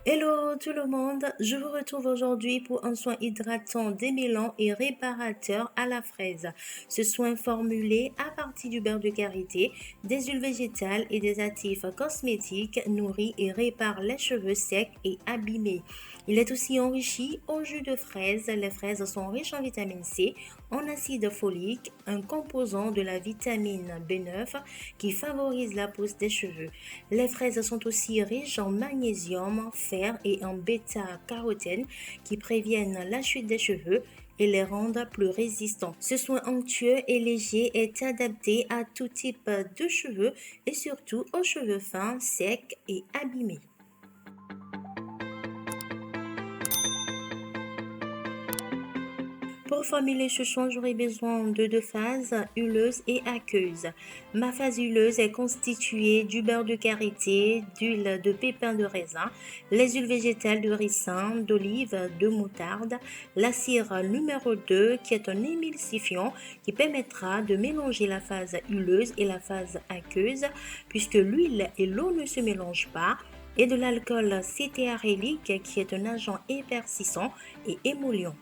Hello tout le monde, je vous retrouve aujourd'hui pour un soin hydratant, démêlant et réparateur à la fraise. Ce soin formulé à partir du beurre de karité, des huiles végétales et des actifs cosmétiques nourrit et répare les cheveux secs et abîmés. Il est aussi enrichi au jus de fraise. Les fraises sont riches en vitamine C, en acide folique, un composant de la vitamine B9 qui favorise la pousse des cheveux. Les fraises sont aussi riches en magnésium, fer et en bêta-carotène qui préviennent la chute des cheveux et les rendent plus résistants. Ce soin onctueux et léger est adapté à tout type de cheveux et surtout aux cheveux fins, secs et abîmés. Pour formuler ce soin, j'aurai besoin de deux phases, huileuse et aqueuse. Ma phase huileuse est constituée du beurre de karité, d'huile de pépins de raisin, les huiles végétales de ricin, d'olive, de moutarde, la cire numéro 2 qui est un émulsifiant qui permettra de mélanger la phase huileuse et la phase aqueuse puisque l'huile et l'eau ne se mélangent pas et de l'alcool cétéarylique qui est un agent épaississant et émollient.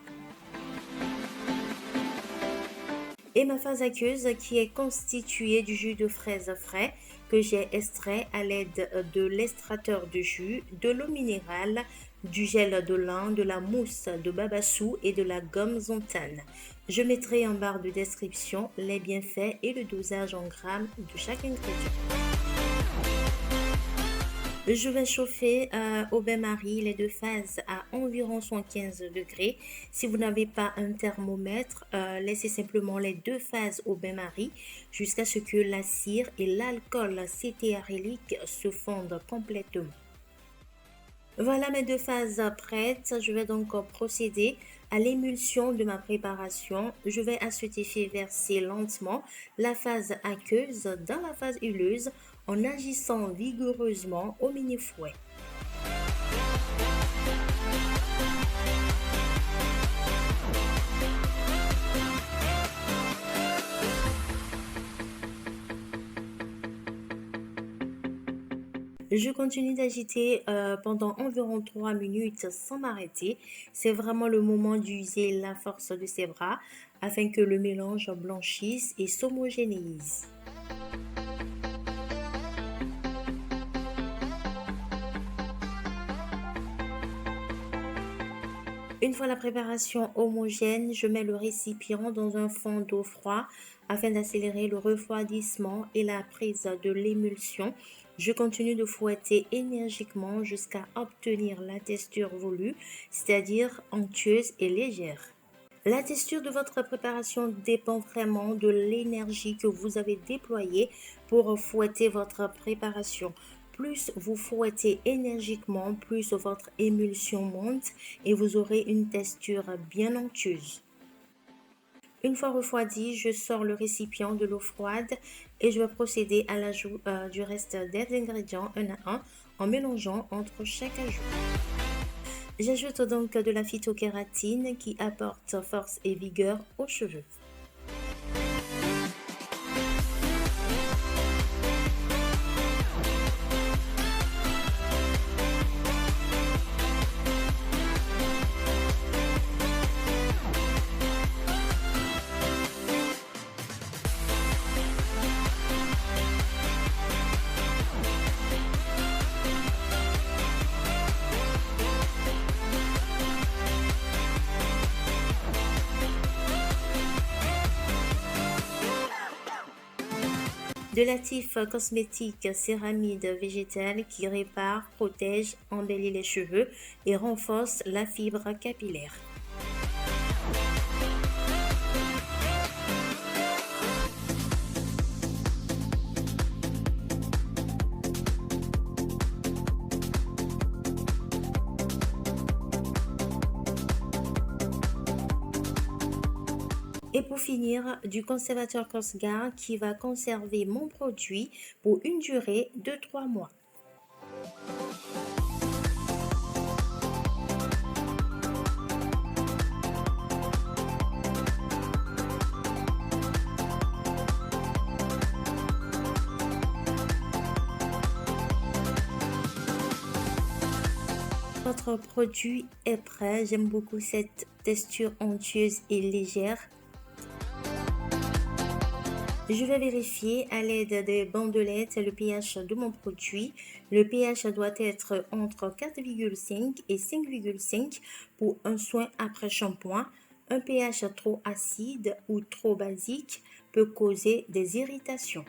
Et ma phase aqueuse qui est constituée du jus de fraise frais que j'ai extrait à l'aide de l'extracteur de jus, de l'eau minérale, du gel de lin, de la mousse de babassou et de la gomme zontane. Je mettrai en barre de description les bienfaits et le dosage en grammes de chaque ingrédient. Je vais chauffer au bain-marie les deux phases à environ 115 degrés. Si vous n'avez pas un thermomètre, laissez simplement les deux phases au bain-marie jusqu'à ce que la cire et l'alcool cétéarylique se fondent complètement. Voilà mes deux phases prêtes. Je vais donc procéder à l'émulsion de ma préparation. Je vais à cet effet verser lentement la phase aqueuse dans la phase huileuse en agissant vigoureusement au mini-fouet. Je continue d'agiter pendant environ 3 minutes sans m'arrêter. C'est vraiment le moment d'user la force de ses bras afin que le mélange blanchisse et s'homogénéise. Une fois la préparation homogène, je mets le récipient dans un fond d'eau froid afin d'accélérer le refroidissement et la prise de l'émulsion. Je continue de fouetter énergiquement jusqu'à obtenir la texture voulue, c'est-à-dire onctueuse et légère. La texture de votre préparation dépend vraiment de l'énergie que vous avez déployée pour fouetter votre préparation. Plus vous fouettez énergiquement, plus votre émulsion monte et vous aurez une texture bien onctueuse. Une fois refroidi, je sors le récipient de l'eau froide et je vais procéder à l'ajout du reste des ingrédients un à un en mélangeant entre chaque ajout. J'ajoute donc de la phytokératine qui apporte force et vigueur aux cheveux. De l'actif cosmétique céramide végétale qui répare, protège, embellit les cheveux et renforce la fibre capillaire. Et pour finir, du conservateur Cosgar qui va conserver mon produit pour une durée de 3 mois. Votre produit est prêt. J'aime beaucoup cette texture onctueuse et légère. Je vais vérifier à l'aide des bandelettes le pH de mon produit. Le pH doit être entre 4,5 et 5,5 pour un soin après shampoing. Un pH trop acide ou trop basique peut causer des irritations.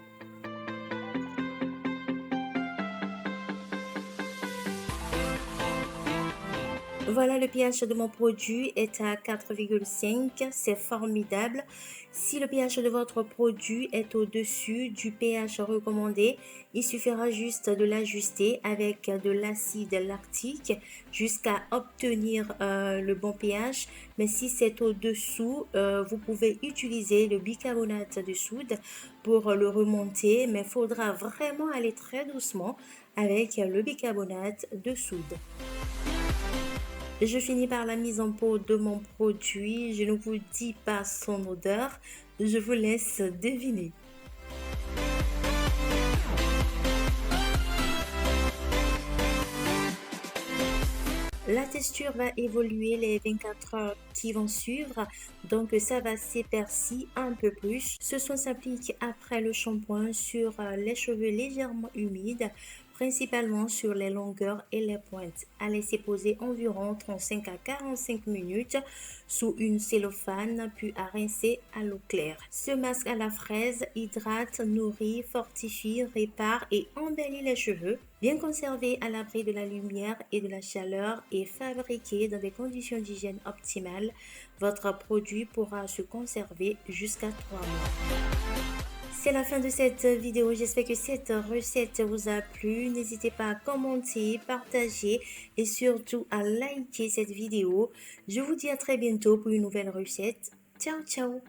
Voilà, le pH de mon produit est à 4,5, c'est formidable. Si le pH de votre produit est au-dessus du pH recommandé, il suffira juste de l'ajuster avec de l'acide lactique jusqu'à obtenir le bon pH. Mais si c'est au-dessous, vous pouvez utiliser le bicarbonate de soude pour le remonter, mais il faudra vraiment aller très doucement avec le bicarbonate de soude. Je finis par la mise en pot de mon produit. Je ne vous dis pas son odeur. Je vous laisse deviner. La texture va évoluer les 24 heures qui vont suivre, donc ça va s'épaissir un peu plus. Ce soin s'applique après le shampoing sur les cheveux légèrement humides, principalement sur les longueurs et les pointes. À laisser poser environ 35 à 45 minutes sous une cellophane, puis à rincer à l'eau claire. Ce masque à la fraise hydrate, nourrit, fortifie, répare et embellit les cheveux. Bien conservé à l'abri de la lumière et de la chaleur et fabriqué dans des conditions d'hygiène optimales, votre produit pourra se conserver jusqu'à 3 mois. C'est la fin de cette vidéo. J'espère que cette recette vous a plu. N'hésitez pas à commenter, partager et surtout à liker cette vidéo. Je vous dis à très bientôt pour une nouvelle recette. Ciao, ciao!